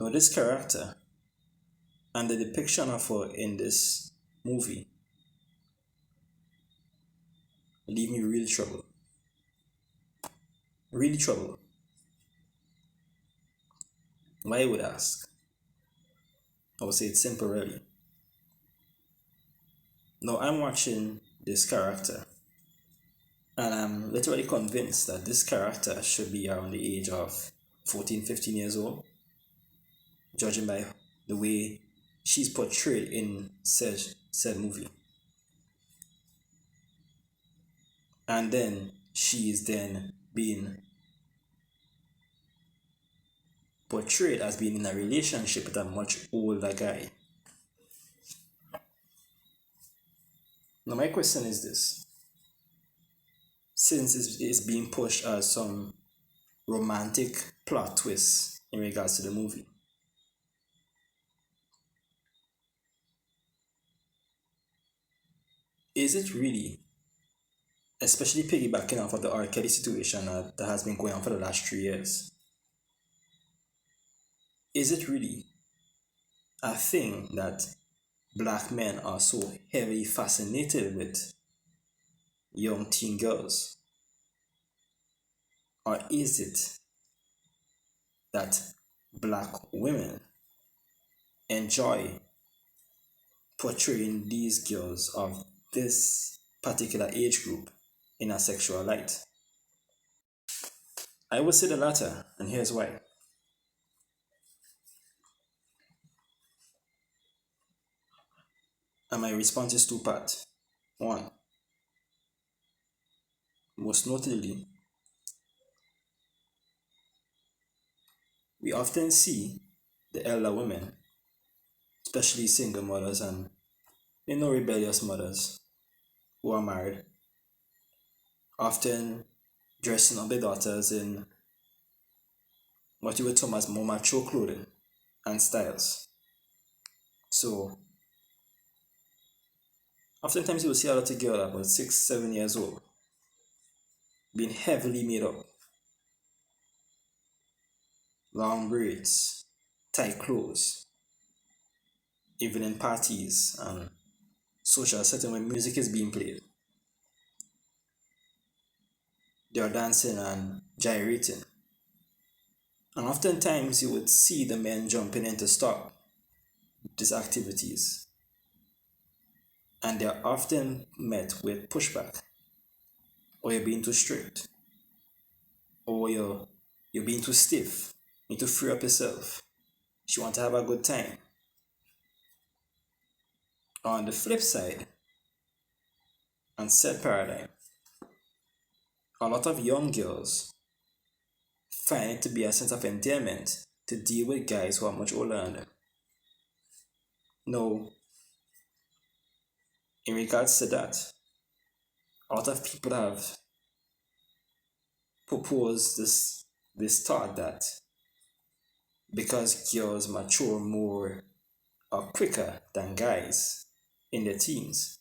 Now, this character and the depiction of her in this movie leave me really troubled. Really troubled. Why, you would ask? I would say it's simple, really. Now, I'm watching this character, and I'm literally convinced that this character should be around the age of 14, 15 years old, judging by the way she's portrayed in said movie. And then she is then being portrayed as being in a relationship with a much older guy. Now, my question is this: since it's being pushed as some romantic plot twist in regards to the movie, is it really, especially piggybacking off of the R. Kelly situation that has been going on for the last 3 years, is it really a thing that black men are so heavily fascinated with young teen girls? Or is it that black women enjoy portraying these girls of this particular age group in a sexual light? I would say the latter, and here's why. And my response is two-part. One, most notably, we often see the elder women, especially single mothers and rebellious mothers who are married, often dressing up their daughters in what you would term as more mature clothing and styles. So, oftentimes you will see a little girl about 6, 7 years old being heavily made up, long braids, tight clothes, even in parties and social settings when music is being played. They are dancing and gyrating. And oftentimes you would see the men jumping in to stop these activities. And they are often met with pushback. Or you're being too strict. Or you're being too stiff. You need to free up yourself. You want to have a good time. On the flip side, on said paradigm, a lot of young girls find it to be a sense of endearment to deal with guys who are much older than them. Now, in regards to that, a lot of people have proposed this thought that because girls mature more or quicker than guys in their teens,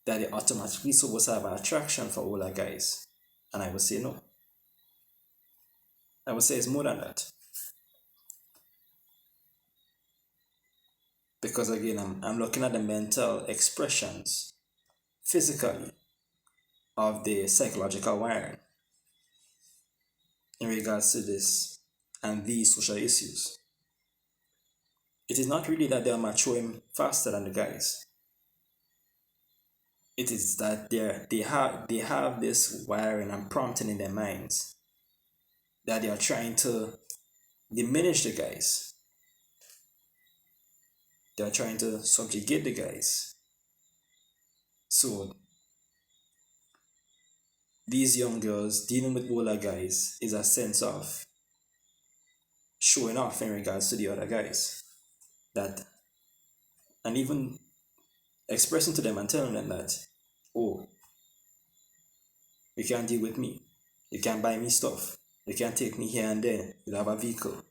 that they automatically supposed to have an attraction for older guys. And I would say no. I would say it's more than that. Because again, I'm looking at the mental expressions physically of the psychological wiring in regards to this and these social issues. It is not really that they are maturing faster than the guys. It is that they have this wiring and prompting in their minds that they are trying to diminish the guys. They are trying to subjugate the guys. So these young girls dealing with older guys is a sense of showing off in regards to the other guys. That, and even expressing to them and telling them that, oh, you can't deal with me. You can't buy me stuff. You can take me here and there. You have a vehicle.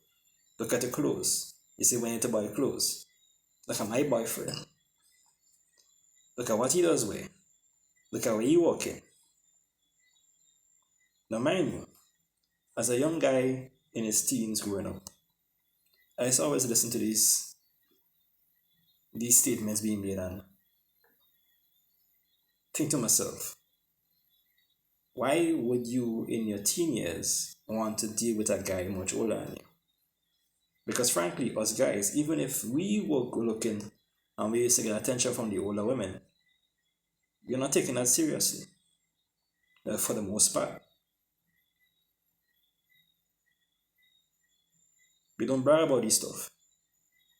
Look at the clothes. You say we need to buy clothes. Look at my boyfriend. Look at what he does wear. Look at where he walking. Now mind you, as a young guy in his teens growing up, I used to always listen to these statements being made and think to myself, why would you in your teen years want to deal with a guy much older than you? Because frankly, us guys, even if we were good looking and we used to get attention from the older women, we're not taking that seriously for the most part. We don't brag about this stuff,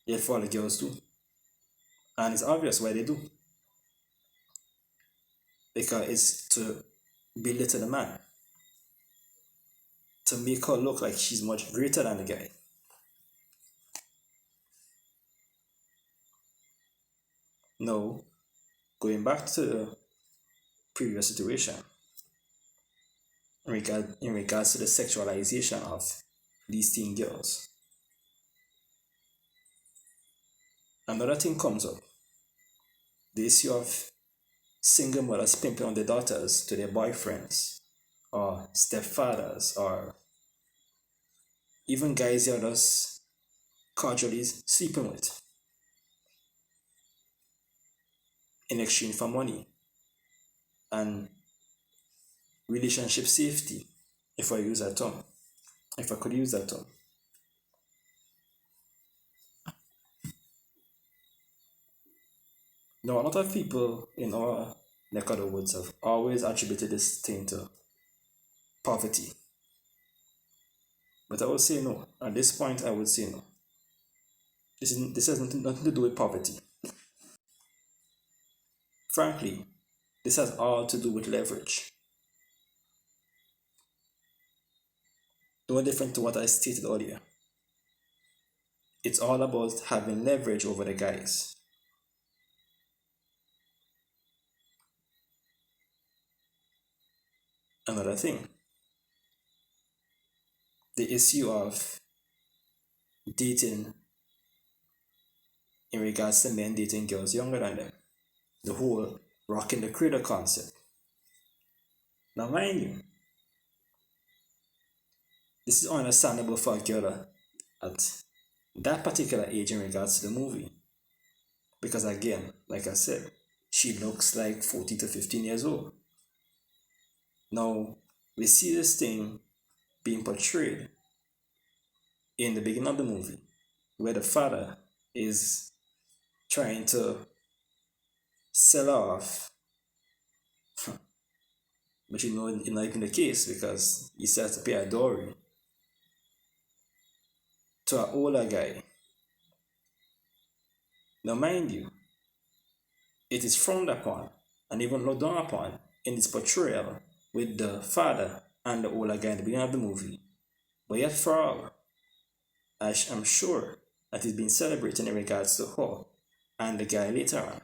yet for the girls do. And it's obvious why they do. Because it's to belittle the man, to make her look like she's much greater than the guy. Now, going back to the previous situation, in regards to the sexualization of these teen girls, another thing comes up. The issue of single mothers pimping on their daughters to their boyfriends or stepfathers, or even guys they're just casually sleeping with in exchange for money and relationship safety, if I could use that term. Now, a lot of people in our neck of the woods have always attributed this thing to poverty. But I would say no. At this point, I would say no. This has nothing to do with poverty. Frankly, this has all to do with leverage. No different to what I stated earlier. It's all about having leverage over the guys. Another thing, the issue of dating in regards to men dating girls younger than them. The whole rocking the cradle concept. Now, mind you, this is understandable for a girl at that particular age in regards to the movie. Because again, like I said, she looks like 14 to 15 years old. Now, we see this thing being portrayed in the beginning of the movie, where the father is trying to sell off, but it's not even the case because he starts to pay a dowry to an older guy. Now, mind you, it is frowned upon and even looked down upon in this portrayal with the father and the older guy in the beginning of the movie. But yet, for all, I'm sure that it's been celebrated in regards to her and the guy later on.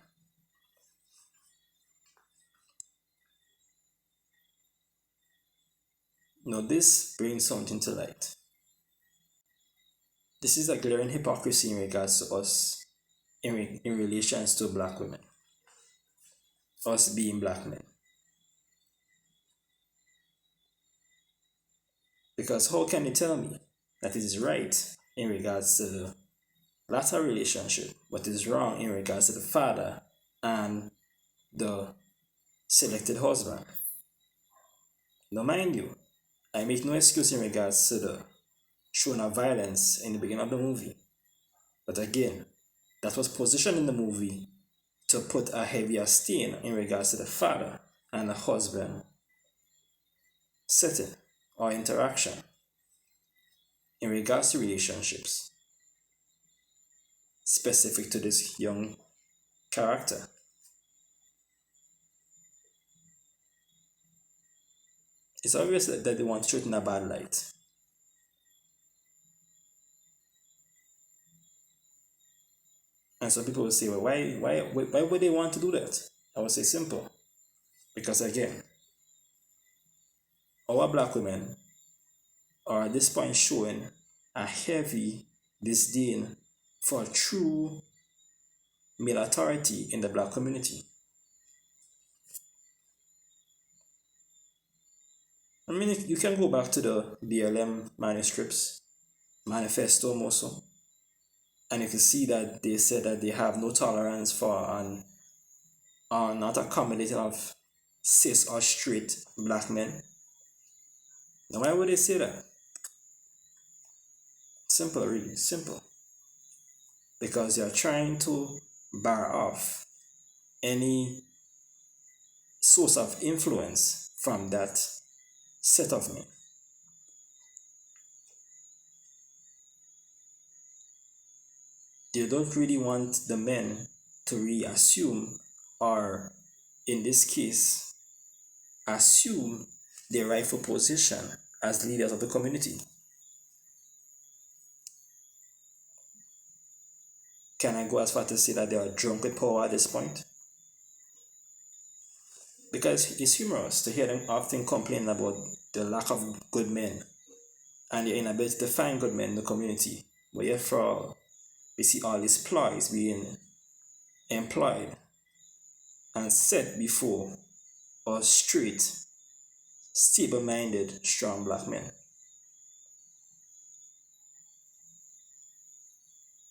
Now, this brings something to light. This is a glaring hypocrisy in regards to us in relations to black women, us being black men. Because how can you tell me that it is right in regards to the latter relationship, but is wrong in regards to the father and the selected husband? Now, mind you, I make no excuse in regards to the showing of violence in the beginning of the movie. But again, that was positioned in the movie to put a heavier stain in regards to the father and the husband setting or interaction in regards to relationships specific to this young character. It's obvious that they want to show it in a bad light. And some people will say, well, why would they want to do that? I would say simple. Because again, our black women are at this point showing a heavy disdain for true male authority in the black community. I mean, you can go back to the BLM manuscripts, manifesto also, and you can see that they said that they have no tolerance for not accommodating of cis or straight black men. Now, why would they say that? Simple, really simple. Because you're trying to bar off any source of influence from that set of men. They don't really want the men to reassume, or in this case, assume their rightful position as leaders of the community. Can I go as far to say that they are drunk with power at this point? Because it's humorous to hear them often complain about the lack of good men and the inability to find good men in the community. But yet, for all, we see all these ploys being employed and set before us straight, stable-minded, strong black men.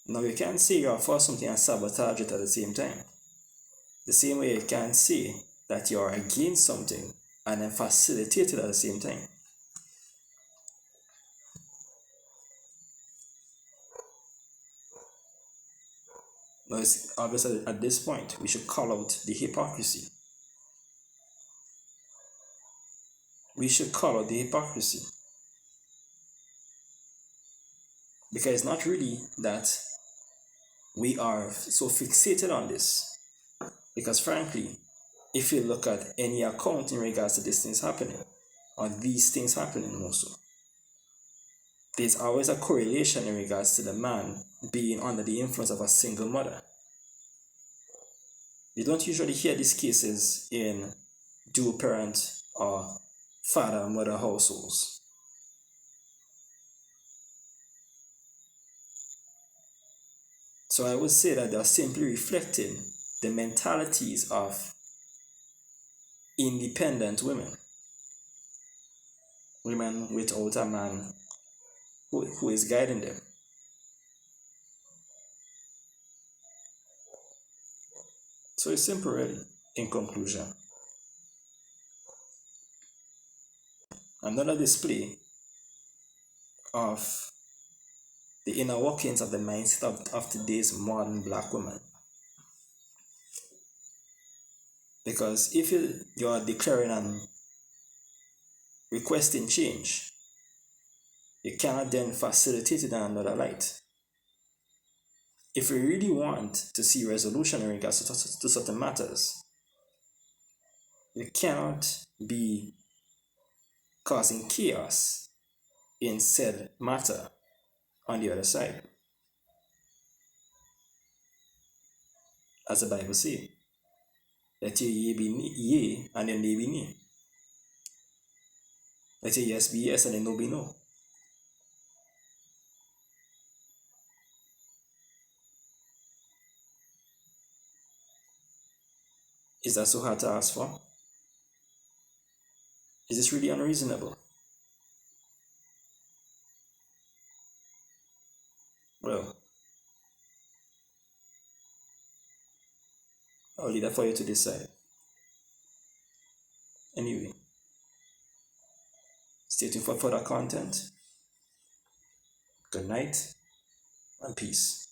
Now, you can't say you're for something and sabotage it at the same time. The same way you can't say that you're against something and then facilitate it at the same time. Now, it's obvious that at this point, we should call out the hypocrisy. We should call out the hypocrisy. Because it's not really that we are so fixated on this. Because frankly, if you look at any account in regards to these things happening, or these things happening also, there's always a correlation in regards to the man being under the influence of a single mother. You don't usually hear these cases in dual parent or father and mother households. So I would say that they are simply reflecting the mentalities of independent women. Women without a man who is guiding them. So it's simple, really, in conclusion. Another display of the inner workings of the mindset of today's modern black woman. Because if you are declaring and requesting change, you cannot then facilitate it in another light. If we really want to see resolution in regards to certain matters, you cannot be causing chaos in said matter on the other side. As the Bible says, let your yea be yea and your nay be nay. Let your yes be yes and your no be no. Is that so hard to ask for? Is this really unreasonable? Well, I'll leave that for you to decide. Anyway, stay tuned for further content. Good night and peace.